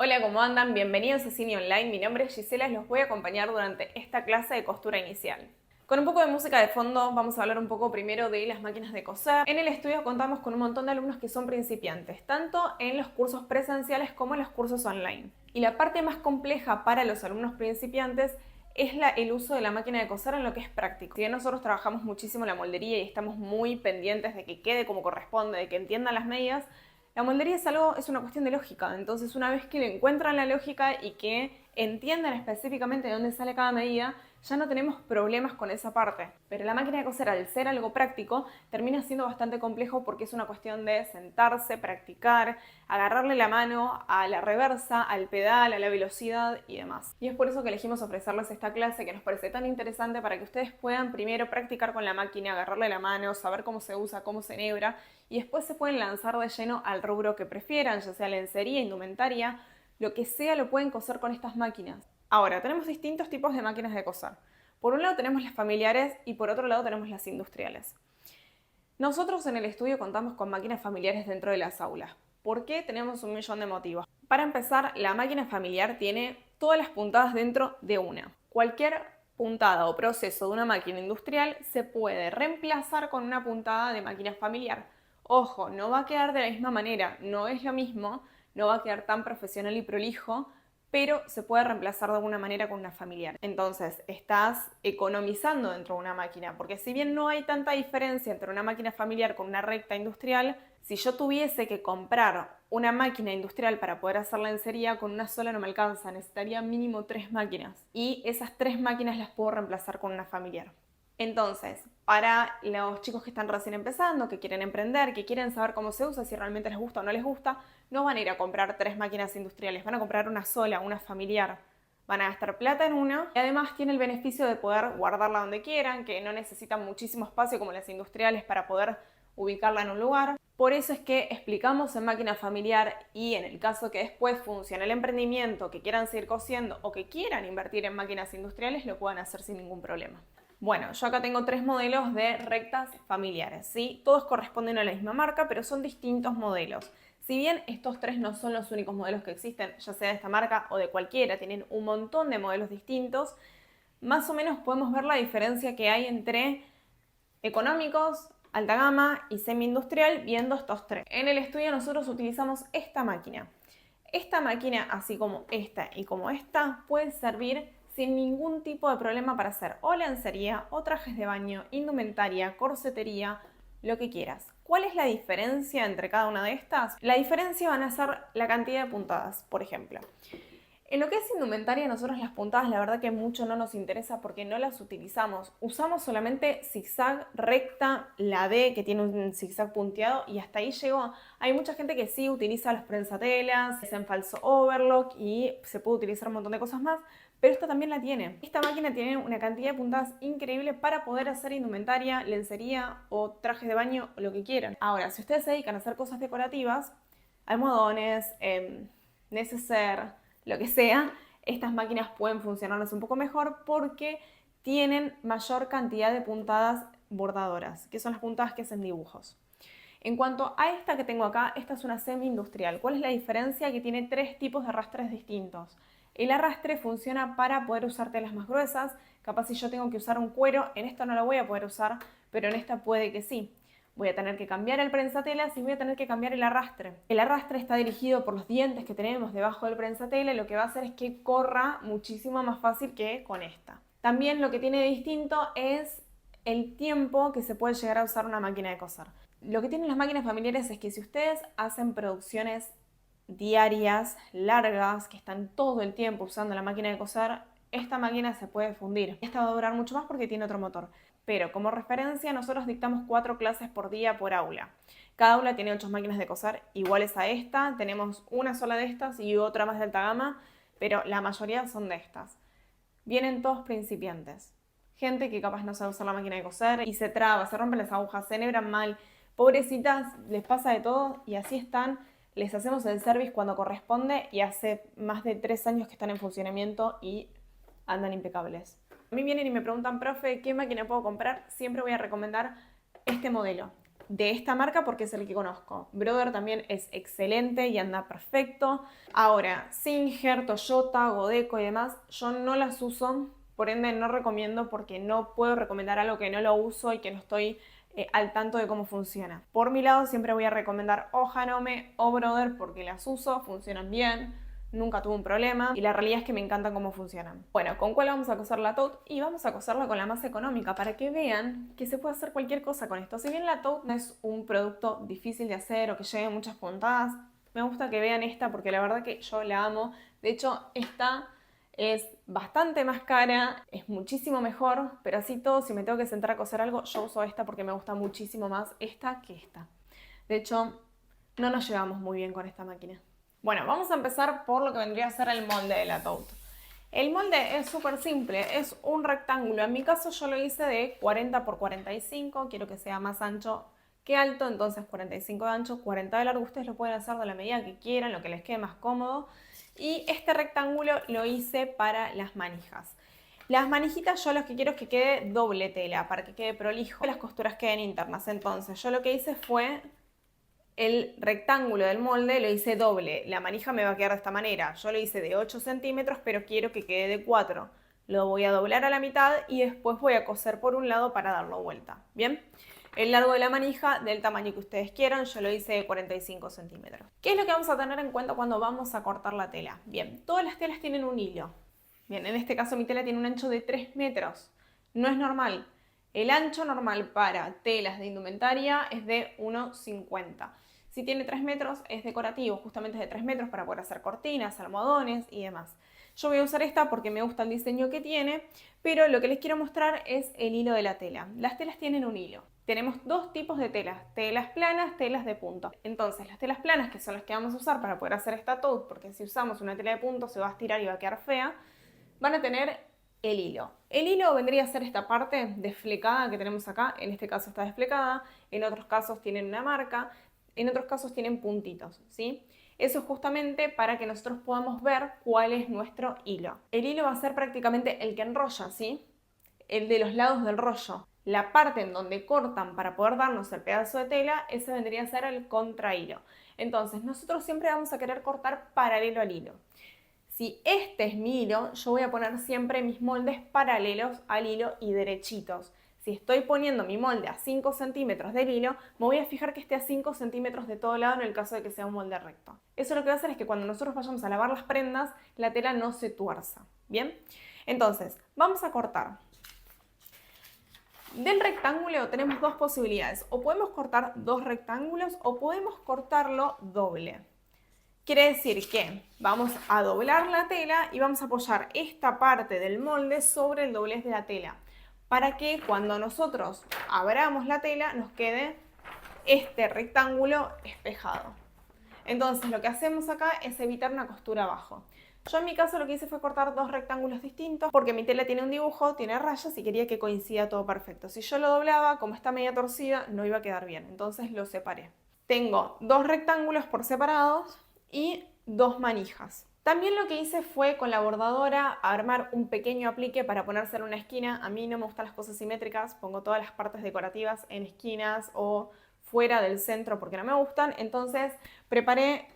Hola, ¿cómo andan? Bienvenidos a Cine Online. Mi nombre es Gisela y los voy a acompañar durante esta clase de costura inicial. Con un poco de música de fondo vamos a hablar un poco primero de las máquinas de coser. En el estudio contamos con un montón de alumnos que son principiantes, tanto en los cursos presenciales como en los cursos online. Y la parte más compleja para los alumnos principiantes es el uso de la máquina de coser en lo que es práctico. Si bien nosotros trabajamos muchísimo la moldería y estamos muy pendientes de que quede como corresponde, de que entiendan las medidas, la moldería es una cuestión de lógica. Entonces, una vez que le encuentran la lógica y que entiendan específicamente de dónde sale cada medida, ya no tenemos problemas con esa parte. Pero la máquina de coser, al ser algo práctico, termina siendo bastante complejo porque es una cuestión de sentarse, practicar, agarrarle la mano a la reversa, al pedal, a la velocidad y demás. Y es por eso que elegimos ofrecerles esta clase que nos parece tan interesante para que ustedes puedan primero practicar con la máquina, agarrarle la mano, saber cómo se usa, cómo se enhebra, y después se pueden lanzar de lleno al rubro que prefieran, ya sea lencería, indumentaria, lo que sea lo pueden coser con estas máquinas. Ahora, tenemos distintos tipos de máquinas de coser. Por un lado tenemos las familiares y por otro lado tenemos las industriales. Nosotros en el estudio contamos con máquinas familiares dentro de las aulas. ¿Por qué? Tenemos un millón de motivos. Para empezar, la máquina familiar tiene todas las puntadas dentro de una. Cualquier puntada o proceso de una máquina industrial se puede reemplazar con una puntada de máquina familiar. Ojo, no va a quedar de la misma manera, no es lo mismo, no va a quedar tan profesional y prolijo, pero se puede reemplazar de alguna manera con una familiar. Entonces, estás economizando dentro de una máquina, porque si bien no hay tanta diferencia entre una máquina familiar con una recta industrial, si yo tuviese que comprar una máquina industrial para poder hacer lencería, con una sola no me alcanza, necesitaría mínimo 3 máquinas. Y esas 3 máquinas las puedo reemplazar con una familiar. Entonces, para los chicos que están recién empezando, que quieren emprender, que quieren saber cómo se usa, si realmente les gusta o no les gusta, no van a ir a comprar 3 máquinas industriales, van a comprar una sola, una familiar. Van a gastar plata en una y además tiene el beneficio de poder guardarla donde quieran, que no necesitan muchísimo espacio como las industriales para poder ubicarla en un lugar. Por eso es que explicamos en máquina familiar y en el caso que después funcione el emprendimiento, que quieran seguir cosiendo o que quieran invertir en máquinas industriales, lo puedan hacer sin ningún problema. Bueno, yo acá tengo 3 modelos de rectas familiares, ¿sí? Todos corresponden a la misma marca, pero son distintos modelos. Si bien estos 3 no son los únicos modelos que existen, ya sea de esta marca o de cualquiera, tienen un montón de modelos distintos, más o menos podemos ver la diferencia que hay entre económicos, alta gama y semi-industrial viendo estos 3. En el estudio nosotros utilizamos esta máquina. Esta máquina, así como esta y como esta, puede servir sin ningún tipo de problema para hacer o lencería, o trajes de baño, indumentaria, corsetería, lo que quieras. ¿Cuál es la diferencia entre cada una de estas? La diferencia van a ser la cantidad de puntadas, por ejemplo. En lo que es indumentaria, nosotros las puntadas la verdad que mucho no nos interesa porque no las utilizamos. Usamos solamente zigzag, recta, la D que tiene un zigzag punteado y hasta ahí llegó. Hay mucha gente que sí utiliza los prensatelas, es en falso overlock y se puede utilizar un montón de cosas más, pero esta también la tiene. Esta máquina tiene una cantidad de puntadas increíble para poder hacer indumentaria, lencería o trajes de baño o lo que quieran. Ahora, si ustedes se dedican a hacer cosas decorativas, almohadones, neceser, lo que sea, estas máquinas pueden funcionarles un poco mejor porque tienen mayor cantidad de puntadas bordadoras, que son las puntadas que hacen dibujos. En cuanto a esta que tengo acá, esta es una semi-industrial. ¿Cuál es la diferencia? Que tiene 3 tipos de arrastres distintos. El arrastre funciona para poder usar telas más gruesas. Capaz si yo tengo que usar un cuero, en esta no lo voy a poder usar, pero en esta puede que sí. Voy a tener que cambiar el prensatelas y voy a tener que cambiar el arrastre. El arrastre está dirigido por los dientes que tenemos debajo del prensatela y lo que va a hacer es que corra muchísimo más fácil que con esta. También lo que tiene de distinto es el tiempo que se puede llegar a usar una máquina de coser. Lo que tienen las máquinas familiares es que si ustedes hacen producciones diarias, largas, que están todo el tiempo usando la máquina de coser, esta máquina se puede fundir. Esta va a durar mucho más porque tiene otro motor. Pero como referencia nosotros dictamos 4 clases por día por aula. Cada aula tiene 8 máquinas de coser iguales a esta. Tenemos una sola de estas y otra más de alta gama, pero la mayoría son de estas. Vienen todos principiantes. Gente que capaz no sabe usar la máquina de coser y se traba, se rompen las agujas, se enhebran mal. Pobrecitas, les pasa de todo y así están. Les hacemos el service cuando corresponde y hace más de 3 años que están en funcionamiento y andan impecables. A mí vienen y me preguntan, profe, ¿qué máquina puedo comprar? Siempre voy a recomendar este modelo. de esta marca porque es el que conozco. Brother también es excelente y anda perfecto. Ahora, Singer, Toyota, Godeco y demás, yo no las uso, por ende no recomiendo porque no puedo recomendar algo que no lo uso y que no estoy al tanto de cómo funciona. Por mi lado siempre voy a recomendar o Janome o Brother porque las uso, funcionan bien, nunca tuve un problema y la realidad es que me encantan cómo funcionan. Bueno, ¿con cuál vamos a coser la tote? Y vamos a coserla con la más económica para que vean que se puede hacer cualquier cosa con esto. Si bien la tote no es un producto difícil de hacer o que lleve muchas puntadas, me gusta que vean esta porque la verdad que yo la amo. De hecho, esta es bastante más cara, es muchísimo mejor, pero así todo, si me tengo que sentar a coser algo, yo uso esta porque me gusta muchísimo más esta que esta. De hecho, no nos llevamos muy bien con esta máquina. Bueno, vamos a empezar por lo que vendría a ser el molde de la tote. El molde es súper simple, es un rectángulo. En mi caso yo lo hice de 40 por 45, quiero que sea más ancho que alto, entonces 45 de ancho, 40 de largo. Ustedes lo pueden hacer de la medida que quieran, lo que les quede más cómodo. Y este rectángulo lo hice para las manijas. Las manijitas yo lo que quiero es que quede doble tela, para que quede prolijo, las costuras queden internas. Entonces yo lo que hice fue el rectángulo del molde lo hice doble. La manija me va a quedar de esta manera. Yo lo hice de 8 centímetros, pero quiero que quede de 4. Lo voy a doblar a la mitad y después voy a coser por un lado para darlo vuelta. ¿Bien? El largo de la manija del tamaño que ustedes quieran, yo lo hice de 45 centímetros. ¿Qué es lo que vamos a tener en cuenta cuando vamos a cortar la tela? Bien, todas las telas tienen un hilo. Bien, en este caso mi tela tiene un ancho de 3 metros. No es normal. El ancho normal para telas de indumentaria es de 1,50. Si tiene 3 metros es decorativo, justamente es de 3 metros para poder hacer cortinas, almohadones y demás. Yo voy a usar esta porque me gusta el diseño que tiene, pero lo que les quiero mostrar es el hilo de la tela. Las telas tienen un hilo. Tenemos dos tipos de telas, telas planas, telas de punto. Entonces las telas planas, que son las que vamos a usar para poder hacer esta tote, porque si usamos una tela de punto se va a estirar y va a quedar fea, van a tener el hilo. El hilo vendría a ser esta parte desflecada que tenemos acá, en este caso está desflecada, en otros casos tienen una marca, en otros casos tienen puntitos, ¿sí? Eso es justamente para que nosotros podamos ver cuál es nuestro hilo. El hilo va a ser prácticamente el que enrolla, ¿sí? El de los lados del rollo. La parte en donde cortan para poder darnos el pedazo de tela, ese vendría a ser el contrahilo. Entonces, nosotros siempre vamos a querer cortar paralelo al hilo. Si este es mi hilo, yo voy a poner siempre mis moldes paralelos al hilo y derechitos. Si estoy poniendo mi molde a 5 centímetros del hilo, me voy a fijar que esté a 5 centímetros de todo lado en el caso de que sea un molde recto. Eso lo que va a hacer es que cuando nosotros vayamos a lavar las prendas, la tela no se tuerza. ¿Bien? Entonces, vamos a cortar. Del rectángulo tenemos dos posibilidades. O podemos cortar dos rectángulos o podemos cortarlo doble. Quiere decir que vamos a doblar la tela y vamos a apoyar esta parte del molde sobre el doblez de la tela para que cuando nosotros abramos la tela nos quede este rectángulo espejado. Entonces lo que hacemos acá es evitar una costura abajo. Yo en mi caso lo que hice fue cortar dos rectángulos distintos porque mi tela tiene un dibujo, tiene rayas y quería que coincida todo perfecto. Si yo lo doblaba, como está media torcida, no iba a quedar bien, entonces lo separé. Tengo dos rectángulos por separados y dos manijas. También lo que hice fue con la bordadora armar un pequeño aplique para ponérselo en una esquina. A mí no me gustan las cosas simétricas, pongo todas las partes decorativas en esquinas o fuera del centro porque no me gustan. Entonces preparé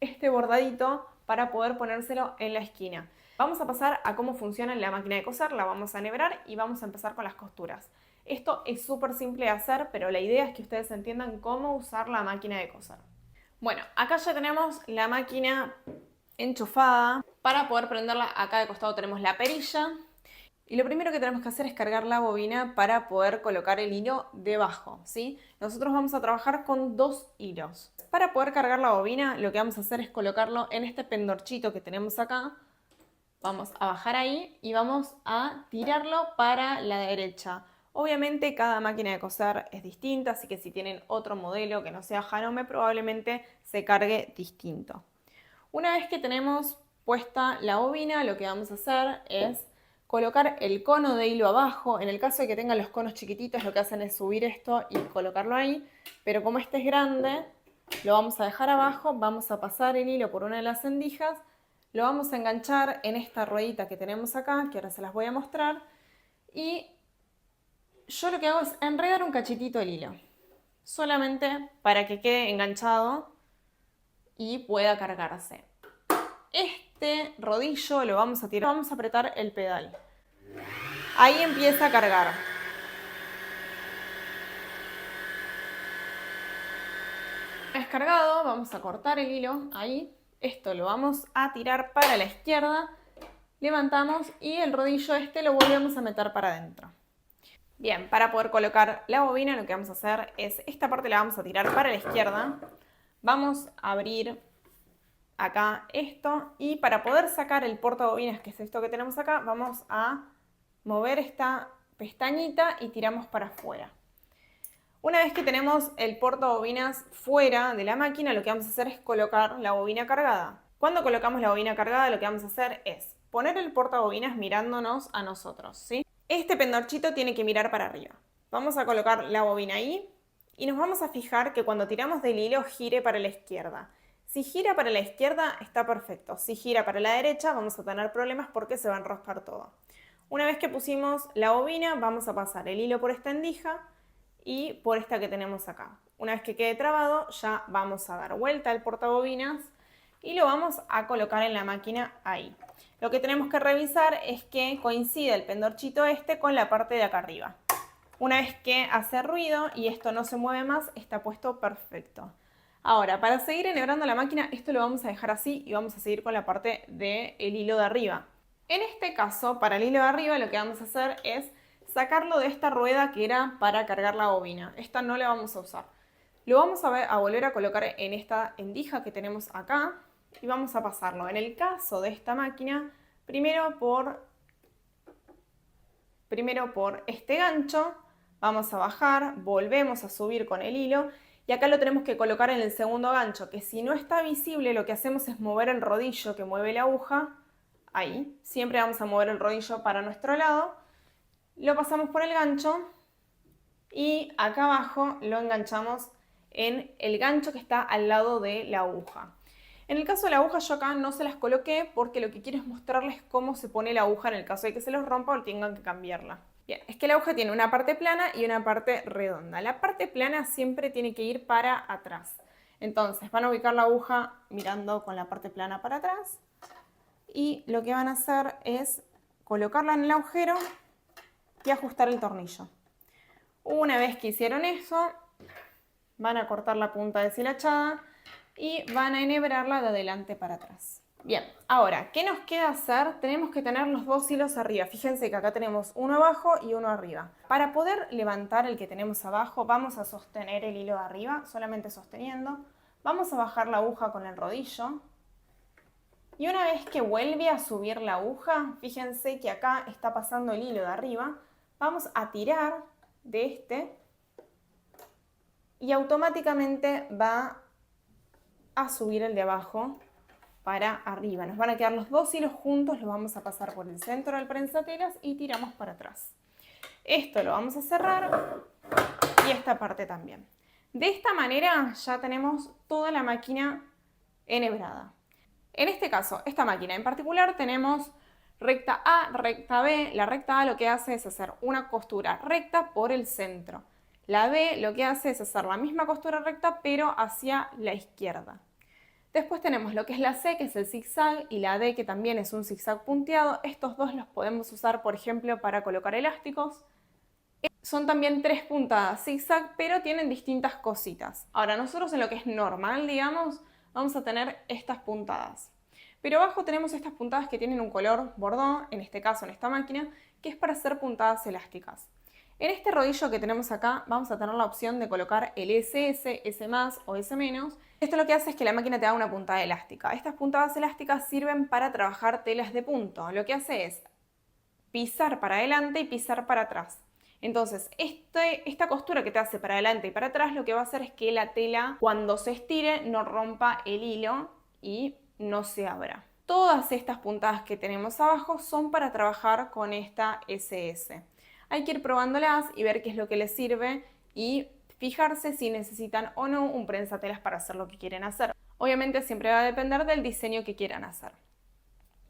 este bordadito para poder ponérselo en la esquina. Vamos a pasar a cómo funciona la máquina de coser, la vamos a enhebrar y vamos a empezar con las costuras. Esto es súper simple de hacer, pero la idea es que ustedes entiendan cómo usar la máquina de coser. Bueno, acá ya tenemos la máquina enchufada. Para poder prenderla, acá de costado tenemos la perilla. Y lo primero que tenemos que hacer es cargar la bobina para poder colocar el hilo debajo, ¿sí? Nosotros vamos a trabajar con dos hilos. Para poder cargar la bobina, lo que vamos a hacer es colocarlo en este pendorchito que tenemos acá. Vamos a bajar ahí y vamos a tirarlo para la derecha. Obviamente cada máquina de coser es distinta, así que si tienen otro modelo que no sea Janome, probablemente se cargue distinto. Una vez que tenemos puesta la bobina, lo que vamos a hacer es colocar el cono de hilo abajo. En el caso de que tengan los conos chiquititos, lo que hacen es subir esto y colocarlo ahí. Pero como este es grande, lo vamos a dejar abajo, vamos a pasar el hilo por una de las endijas, lo vamos a enganchar en esta ruedita que tenemos acá, que ahora se las voy a mostrar. Y yo lo que hago es enredar un cachitito el hilo. solamente para que quede enganchado y pueda cargarse. Este rodillo lo vamos a tirar, vamos a apretar el pedal. Ahí empieza a cargar. Descargado, vamos a cortar el hilo ahí. Esto lo vamos a tirar para la izquierda. Levantamos y el rodillo este lo volvemos a meter para adentro. Bien, para poder colocar la bobina lo que vamos a hacer es, esta parte la vamos a tirar para la izquierda. Vamos a abrir acá esto y para poder sacar el portabobinas, que es esto que tenemos acá, vamos a mover esta pestañita y tiramos para afuera. Una vez que tenemos el portabobinas fuera de la máquina, lo que vamos a hacer es colocar la bobina cargada. Cuando colocamos la bobina cargada, lo que vamos a hacer es poner el portabobinas mirándonos a nosotros, ¿sí? Este pendorchito tiene que mirar para arriba. Vamos a colocar la bobina ahí y nos vamos a fijar que cuando tiramos del hilo gire para la izquierda. Si gira para la izquierda está perfecto. Si gira para la derecha vamos a tener problemas porque se va a enroscar todo. Una vez que pusimos la bobina vamos a pasar el hilo por esta endija y por esta que tenemos acá. Una vez que quede trabado ya vamos a dar vuelta al portabobinas y lo vamos a colocar en la máquina ahí. Lo que tenemos que revisar es que coincida el pendorchito este con la parte de acá arriba. Una vez que hace ruido y esto no se mueve más, está puesto perfecto. Ahora, para seguir enhebrando la máquina, esto lo vamos a dejar así y vamos a seguir con la parte del hilo de arriba. En este caso, para el hilo de arriba, lo que vamos a hacer es sacarlo de esta rueda que era para cargar la bobina. Esta no la vamos a usar. Lo vamos a volver a colocar en esta endija que tenemos acá y vamos a pasarlo. En el caso de esta máquina, primero por este gancho, vamos a bajar, volvemos a subir con el hilo y acá lo tenemos que colocar en el segundo gancho, que si no está visible lo que hacemos es mover el rodillo que mueve la aguja, ahí, siempre vamos a mover el rodillo para nuestro lado, lo pasamos por el gancho y acá abajo lo enganchamos en el gancho que está al lado de la aguja. En el caso de la aguja yo acá no se las coloqué porque lo que quiero es mostrarles cómo se pone la aguja en el caso de que se los rompa o tengan que cambiarla. Bien, es que la aguja tiene una parte plana y una parte redonda. La parte plana siempre tiene que ir para atrás. Entonces van a ubicar la aguja mirando con la parte plana para atrás y lo que van a hacer es colocarla en el agujero y ajustar el tornillo. Una vez que hicieron eso, van a cortar la punta deshilachada y van a enhebrarla de adelante para atrás. Bien, ahora, ¿qué nos queda hacer? Tenemos que tener los dos hilos arriba. Fíjense que acá tenemos uno abajo y uno arriba. Para poder levantar el que tenemos abajo, vamos a sostener el hilo de arriba, solamente sosteniendo. Vamos a bajar la aguja con el rodillo. Y una vez que vuelve a subir la aguja, fíjense que acá está pasando el hilo de arriba. Vamos a tirar de este y automáticamente va a subir el de abajo para arriba. Nos van a quedar los dos hilos juntos, los vamos a pasar por el centro del prensatelas y tiramos para atrás. Esto lo vamos a cerrar y esta parte también. De esta manera ya tenemos toda la máquina enhebrada. En este caso, esta máquina en particular tenemos recta A, recta B. La recta A lo que hace es hacer una costura recta por el centro. La B lo que hace es hacer la misma costura recta pero hacia la izquierda. Después tenemos lo que es la C, que es el zigzag, y la D, que también es un zigzag punteado. Estos dos los podemos usar, por ejemplo, para colocar elásticos. Son también 3 puntadas zigzag, pero tienen distintas cositas. Ahora, nosotros en lo que es normal, digamos, vamos a tener estas puntadas. Pero abajo tenemos estas puntadas que tienen un color bordó, en este caso en esta máquina, que es para hacer puntadas elásticas. En este rodillo que tenemos acá vamos a tener la opción de colocar el SS, S+, o S-. Esto lo que hace es que la máquina te da una puntada elástica. Estas puntadas elásticas sirven para trabajar telas de punto. Lo que hace es pisar para adelante y pisar para atrás. Entonces, esta costura que te hace para adelante y para atrás lo que va a hacer es que la tela, cuando se estire, no rompa el hilo y no se abra. Todas estas puntadas que tenemos abajo son para trabajar con esta SS. Hay que ir probándolas y ver qué es lo que les sirve y fijarse si necesitan o no un prensatelas para hacer lo que quieren hacer. Obviamente siempre va a depender del diseño que quieran hacer.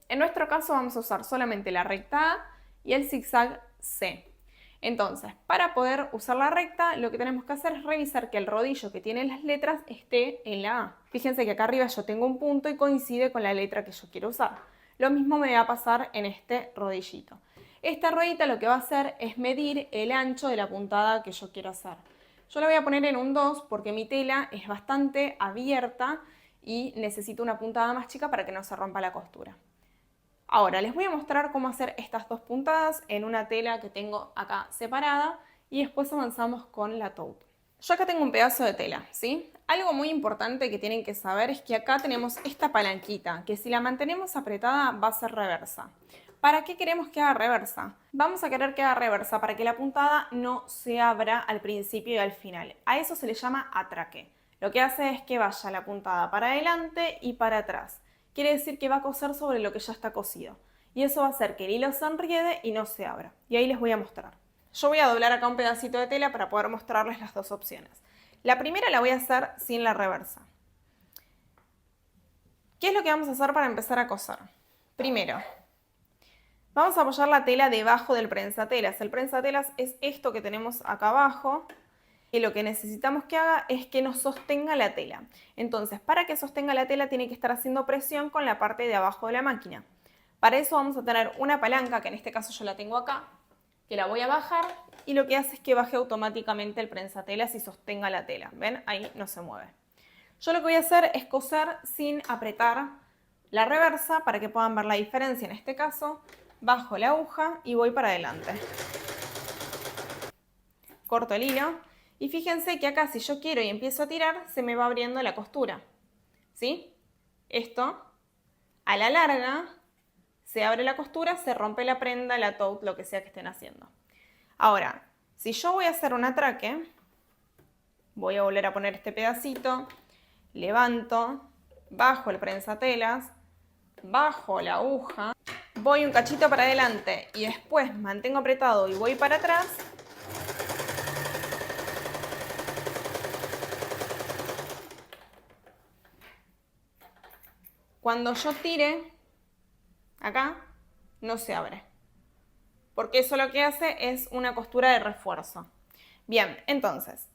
En nuestro caso vamos a usar solamente la recta A y el zigzag C. Entonces, para poder usar la recta, lo que tenemos que hacer es revisar que el rodillo que tiene las letras esté en la A. Fíjense que acá arriba yo tengo un punto y coincide con la letra que yo quiero usar. Lo mismo me va a pasar en este rodillito. Esta ruedita lo que va a hacer es medir el ancho de la puntada que yo quiero hacer. Yo la voy a poner en un 2 porque mi tela es bastante abierta y necesito una puntada más chica para que no se rompa la costura. Ahora les voy a mostrar cómo hacer estas dos puntadas en una tela que tengo acá separada y después avanzamos con la tote. Yo acá tengo un pedazo de tela, ¿sí? Algo muy importante que tienen que saber es que acá tenemos esta palanquita, que si la mantenemos apretada va a ser reversa. ¿Para qué queremos que haga reversa? Vamos a querer que haga reversa para que la puntada no se abra al principio y al final. A eso se le llama atraque. Lo que hace es que vaya la puntada para adelante y para atrás. Quiere decir que va a coser sobre lo que ya está cosido. Y eso va a hacer que el hilo se enriede y no se abra. Y ahí les voy a mostrar. Yo voy a doblar acá un pedacito de tela para poder mostrarles las dos opciones. La primera la voy a hacer sin la reversa. ¿Qué es lo que vamos a hacer para empezar a coser? Primero, vamos a apoyar la tela debajo del prensatelas. El prensatelas es esto que tenemos acá abajo. Y lo que necesitamos que haga es que nos sostenga la tela. Entonces, para que sostenga la tela tiene que estar haciendo presión con la parte de abajo de la máquina. Para eso vamos a tener una palanca, que en este caso yo la tengo acá, que la voy a bajar y lo que hace es que baje automáticamente el prensatelas y sostenga la tela. ¿Ven? Ahí no se mueve. Yo lo que voy a hacer es coser sin apretar la reversa para que puedan ver la diferencia. En este caso, bajo la aguja y voy para adelante. Corto el hilo. Y fíjense que acá si yo quiero y empiezo a tirar, se me va abriendo la costura. ¿Sí? Esto, a la larga, se abre la costura, se rompe la prenda, la tote, lo que sea que estén haciendo. Ahora, si yo voy a hacer un atraque, voy a volver a poner este pedacito, levanto, bajo el prensatelas, bajo la aguja, voy un cachito para adelante y después mantengo apretado y voy para atrás. Cuando yo tire, acá, no se abre. Porque eso lo que hace es una costura de refuerzo. Bien, entonces,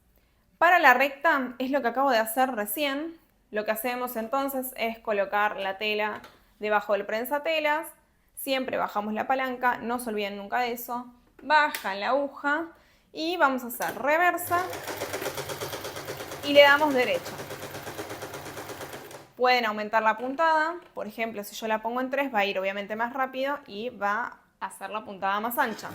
para la recta es lo que acabo de hacer recién. Lo que hacemos entonces es colocar la tela debajo del prensatelas. Siempre bajamos la palanca, no se olviden nunca de eso. Bajan la aguja y vamos a hacer reversa y le damos derecha. Pueden aumentar la puntada, por ejemplo, si yo la pongo en 3 va a ir obviamente más rápido y va a hacer la puntada más ancha.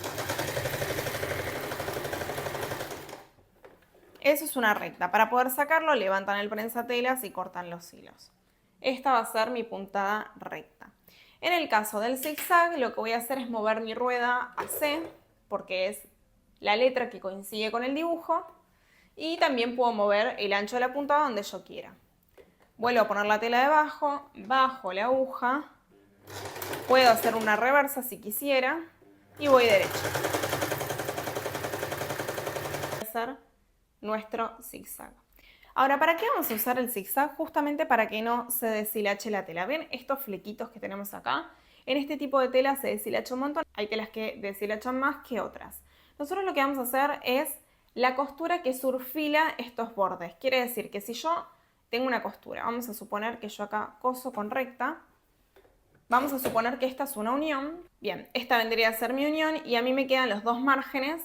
Eso es una recta. Para poder sacarlo levantan el prensatelas y cortan los hilos. Esta va a ser mi puntada recta. En el caso del zigzag lo que voy a hacer es mover mi rueda a C, porque es la letra que coincide con el dibujo, y también puedo mover el ancho de la puntada donde yo quiera. Vuelvo a poner la tela debajo, bajo la aguja, puedo hacer una reversa si quisiera y voy derecho. Voy a hacer nuestro zigzag. Ahora, ¿para qué vamos a usar el zigzag? Justamente para que no se deshilache la tela. ¿Ven estos flequitos que tenemos acá? En este tipo de tela se deshilacha un montón. Hay telas que deshilachan más que otras. Nosotros lo que vamos a hacer es la costura que surfila estos bordes. Quiere decir que si yo tengo una costura, vamos a suponer que yo acá coso con recta, vamos a suponer que esta es una unión. Bien, esta vendría a ser mi unión y a mí me quedan los dos márgenes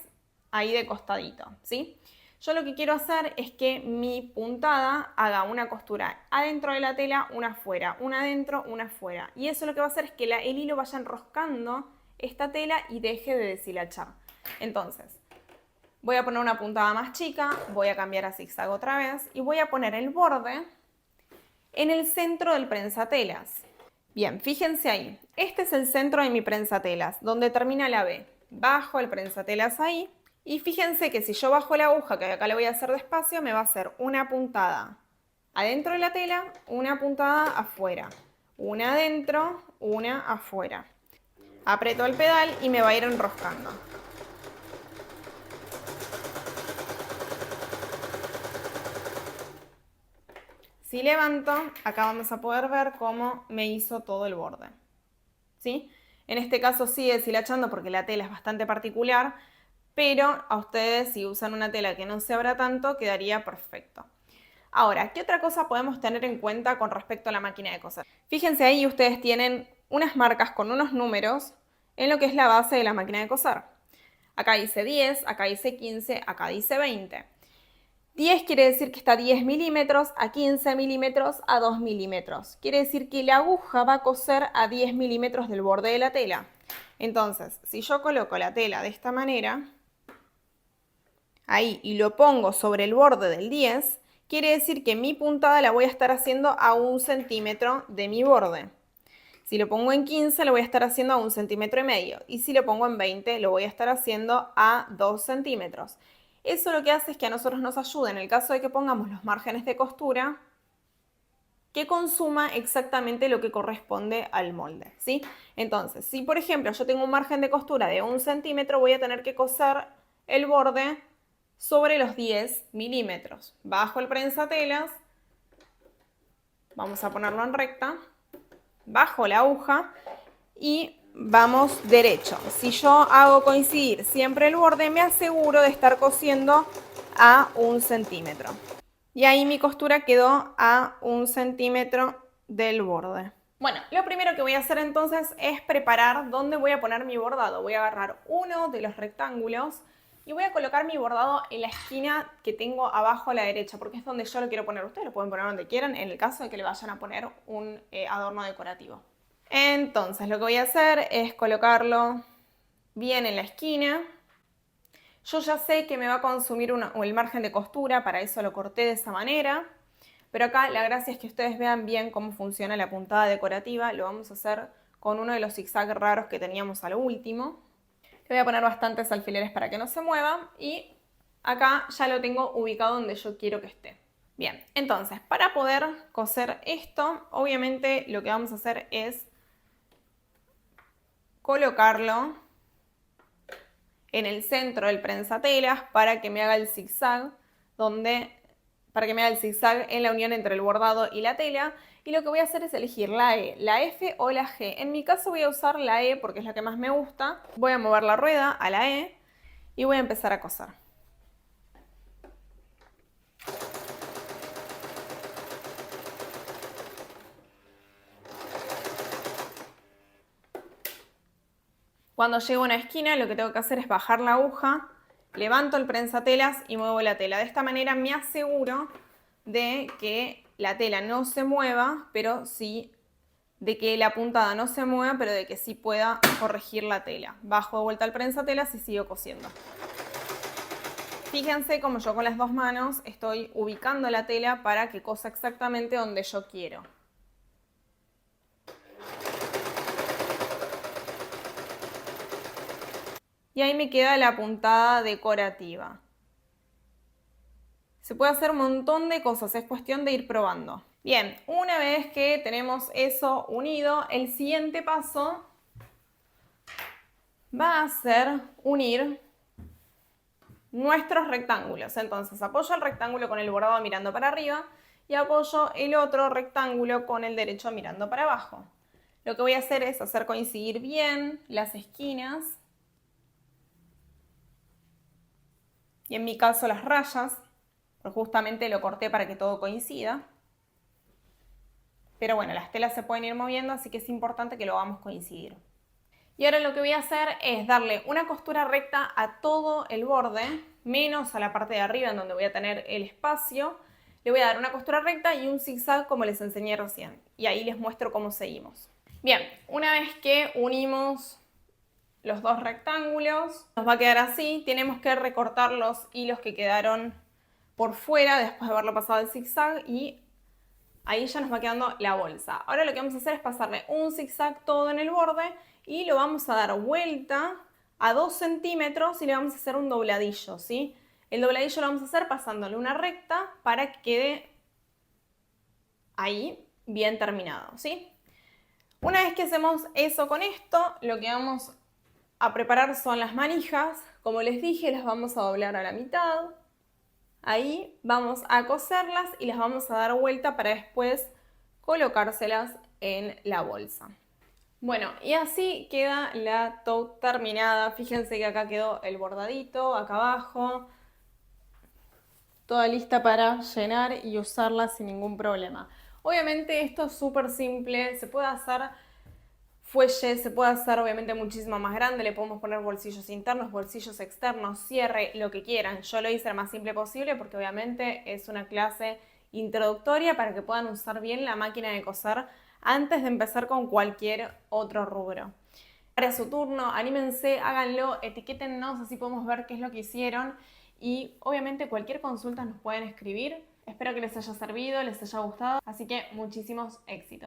ahí de costadito, ¿sí? Yo lo que quiero hacer es que mi puntada haga una costura adentro de la tela, una afuera, una adentro, una afuera. Y eso lo que va a hacer es que el hilo vaya enroscando esta tela y deje de deshilachar. Entonces, voy a poner una puntada más chica, voy a cambiar a zigzag otra vez y voy a poner el borde en el centro del prensatelas. Bien, fíjense ahí, este es el centro de mi prensatelas, donde termina la B. Bajo el prensatelas ahí y fíjense que si yo bajo la aguja, que acá le voy a hacer despacio, me va a hacer una puntada adentro de la tela, una puntada afuera, una adentro, una afuera. Aprieto el pedal y me va a ir enroscando. Si levanto, acá vamos a poder ver cómo me hizo todo el borde. ¿Sí? En este caso sigue deshilachando porque la tela es bastante particular, pero a ustedes si usan una tela que no se abra tanto, quedaría perfecto. Ahora, ¿qué otra cosa podemos tener en cuenta con respecto a la máquina de coser? Fíjense ahí, ustedes tienen unas marcas con unos números en lo que es la base de la máquina de coser. Acá dice 10, acá dice 15, acá dice 20. 10 quiere decir que está a 10 milímetros, a 15 milímetros, a 2 milímetros. Quiere decir que la aguja va a coser a 10 milímetros del borde de la tela. Entonces, si yo coloco la tela de esta manera, ahí, y lo pongo sobre el borde del 10, quiere decir que mi puntada la voy a estar haciendo a 1 centímetro de mi borde. Si lo pongo en 15, lo voy a estar haciendo a 1,5 centímetros. Y si lo pongo en 20, lo voy a estar haciendo a 2 centímetros. Eso lo que hace es que a nosotros nos ayude, en el caso de que pongamos los márgenes de costura, que consuma exactamente lo que corresponde al molde, ¿sí? Entonces, si por ejemplo yo tengo un margen de costura de 1 centímetro, voy a tener que coser el borde sobre los 10 milímetros. Bajo el prensatelas, vamos a ponerlo en recta, bajo la aguja y vamos derecho. Si yo hago coincidir siempre el borde, me aseguro de estar cosiendo a 1 centímetro. Y ahí mi costura quedó a 1 centímetro del borde. Bueno, lo primero que voy a hacer entonces es preparar dónde voy a poner mi bordado. Voy a agarrar uno de los rectángulos y voy a colocar mi bordado en la esquina que tengo abajo a la derecha, porque es donde yo lo quiero poner. Ustedes lo pueden poner donde quieran, en el caso de que le vayan a poner un adorno decorativo. Entonces, lo que voy a hacer es colocarlo bien en la esquina. Yo ya sé que me va a consumir el margen de costura, para eso lo corté de esa manera. Pero acá la gracia es que ustedes vean bien cómo funciona la puntada decorativa. Lo vamos a hacer con uno de los zigzags raros que teníamos a lo último. Le voy a poner bastantes alfileres para que no se mueva. Y acá ya lo tengo ubicado donde yo quiero que esté. Bien, entonces para poder coser esto, obviamente lo que vamos a hacer es colocarlo en el centro del prensatelas para que me haga el zigzag en la unión entre el bordado y la tela. Y lo que voy a hacer es elegir la E, la F o la G. En mi caso voy a usar la E porque es la que más me gusta. Voy a mover la rueda a la E y voy a empezar a coser. Cuando llego a una esquina, lo que tengo que hacer es bajar la aguja, levanto el prensatelas y muevo la tela. De esta manera me aseguro de que la tela no se mueva, pero sí de que la puntada no se mueva, pero de que sí pueda corregir la tela. Bajo de vuelta el prensatelas y sigo cosiendo. Fíjense como yo con las dos manos estoy ubicando la tela para que cosa exactamente donde yo quiero. Y ahí me queda la puntada decorativa. Se puede hacer un montón de cosas, es cuestión de ir probando. Bien, una vez que tenemos eso unido, el siguiente paso va a ser unir nuestros rectángulos. Entonces apoyo el rectángulo con el bordado mirando para arriba y apoyo el otro rectángulo con el derecho mirando para abajo. Lo que voy a hacer es hacer coincidir bien las esquinas y en mi caso las rayas, pero justamente lo corté para que todo coincida. Pero bueno, las telas se pueden ir moviendo, así que es importante que lo hagamos coincidir. Y ahora lo que voy a hacer es darle una costura recta a todo el borde, menos a la parte de arriba en donde voy a tener el espacio. Le voy a dar una costura recta y un zigzag como les enseñé recién. Y ahí les muestro cómo seguimos. Bien, una vez que unimos los dos rectángulos, nos va a quedar así. Tenemos que recortar los hilos que quedaron por fuera después de haberlo pasado el zigzag y ahí ya nos va quedando la bolsa. Ahora lo que vamos a hacer es pasarle un zigzag todo en el borde y lo vamos a dar vuelta a 2 centímetros y le vamos a hacer un dobladillo, ¿sí? El dobladillo lo vamos a hacer pasándole una recta para que quede ahí bien terminado, ¿sí? Una vez que hacemos eso con esto, lo que vamos a preparar son las manijas. Como les dije, las vamos a doblar a la mitad. Ahí vamos a coserlas y las vamos a dar vuelta para después colocárselas en la bolsa. Bueno, y así queda la tote terminada. Fíjense que acá quedó el bordadito, acá abajo. Toda lista para llenar y usarla sin ningún problema. Obviamente esto es súper simple, se puede hacer fuelle, se puede hacer obviamente muchísimo más grande, le podemos poner bolsillos internos, bolsillos externos, cierre, lo que quieran. Yo lo hice lo más simple posible porque obviamente es una clase introductoria para que puedan usar bien la máquina de coser antes de empezar con cualquier otro rubro. Para su turno, anímense, háganlo, etiquétennos, así podemos ver qué es lo que hicieron y obviamente cualquier consulta nos pueden escribir. Espero que les haya servido, les haya gustado, así que muchísimos éxitos.